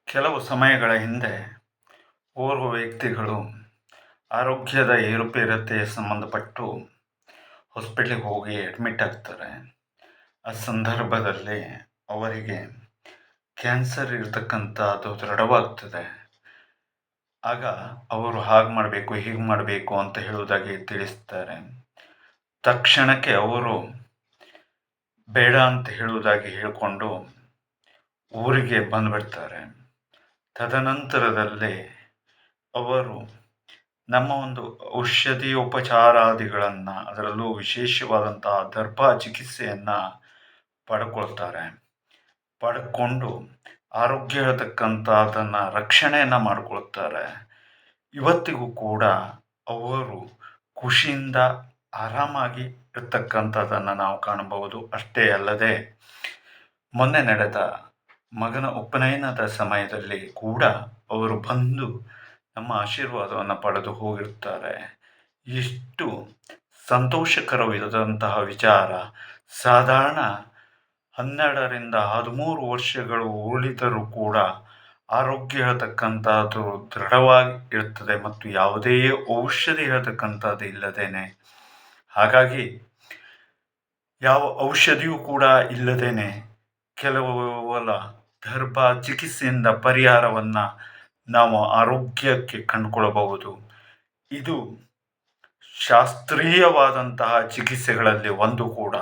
ಕೆಲವು ಸಮಯಗಳ ಹಿಂದೆ ಓರ್ವ ವ್ಯಕ್ತಿಗಳು ಆರೋಗ್ಯದ ಏರುಪೇರತೆ ಸಂಬಂಧಪಟ್ಟು ಹಾಸ್ಪಿಟ್ಲಿಗೆ ಹೋಗಿ ಅಡ್ಮಿಟ್ ಆಗ್ತಾರೆ. ಆ ಸಂದರ್ಭದಲ್ಲಿ ಅವರಿಗೆ ಕ್ಯಾನ್ಸರ್ ಇರತಕ್ಕಂಥದ್ದು ದೃಢವಾಗ್ತದೆ. ಆಗ ಅವರು ಹಾಗೆ ಮಾಡಬೇಕು ಹೀಗೆ ಮಾಡಬೇಕು ಅಂತ ಹೇಳುವುದಾಗಿ ತಿಳಿಸ್ತಾರೆ. ತಕ್ಷಣಕ್ಕೆ ಅವರು ಬೇಡ ಅಂತ ಹೇಳುವುದಾಗಿ ಹೇಳಿಕೊಂಡು ಊರಿಗೆ ಬಂದುಬಿಡ್ತಾರೆ. ತದನಂತರದಲ್ಲಿ ಅವರು ನಮ್ಮ ಒಂದು ಔಷಧಿಯೋಪಚಾರಾದಿಗಳನ್ನು, ಅದರಲ್ಲೂ ವಿಶೇಷವಾದಂತಹ ದರ್ಭ ಚಿಕಿತ್ಸೆಯನ್ನು ಪಡ್ಕೊಳ್ತಾರೆ. ಪಡ್ಕೊಂಡು ಆರೋಗ್ಯ ಹೇಳ್ತಕ್ಕಂಥದ್ದನ್ನು ರಕ್ಷಣೆಯನ್ನು ಮಾಡಿಕೊಳ್ತಾರೆ. ಇವತ್ತಿಗೂ ಕೂಡ ಅವರು ಖುಷಿಯಿಂದ ಆರಾಮಾಗಿ ಇರ್ತಕ್ಕಂಥದ್ದನ್ನು ನಾವು ಕಾಣಬಹುದು. ಅಷ್ಟೇ ಅಲ್ಲದೆ ಮೊನ್ನೆ ನಡೆದ ಮಗನ ಉಪನಯನದ ಸಮಯದಲ್ಲಿ ಕೂಡ ಅವರು ಬಂದು ನಮ್ಮ ಆಶೀರ್ವಾದವನ್ನು ಪಡೆದು ಹೋಗಿರ್ತಾರೆ. ಇಷ್ಟು ಸಂತೋಷಕರವಿದಂತಹ ವಿಚಾರ ಸಾಧಾರಣ 12ರಿಂದ 13 ವರ್ಷಗಳು ಉಳಿದರೂ ಕೂಡ ಆರೋಗ್ಯ ಹೇಳ್ತಕ್ಕಂಥದ್ದು ದೃಢವಾಗಿ ಇರ್ತದೆ ಮತ್ತು ಯಾವುದೇ ಔಷಧಿ ಹೇಳ್ತಕ್ಕಂಥದ್ದು ಇಲ್ಲದೇನೆ, ಹಾಗಾಗಿ ಯಾವ ಔಷಧಿಯೂ ಕೂಡ ಇಲ್ಲದೇನೆ ಕೆಲವಲ ದರ್ಭ ಚಿಕಿತ್ಸೆಯಿಂದ ಪರಿಹಾರವನ್ನು ನಾವು ಆರೋಗ್ಯಕ್ಕೆ ಕಂಡುಕೊಳ್ಳಬಹುದು. ಇದು ಶಾಸ್ತ್ರೀಯವಾದಂತಹ ಚಿಕಿತ್ಸೆಗಳಲ್ಲಿ ಒಂದು ಕೂಡ.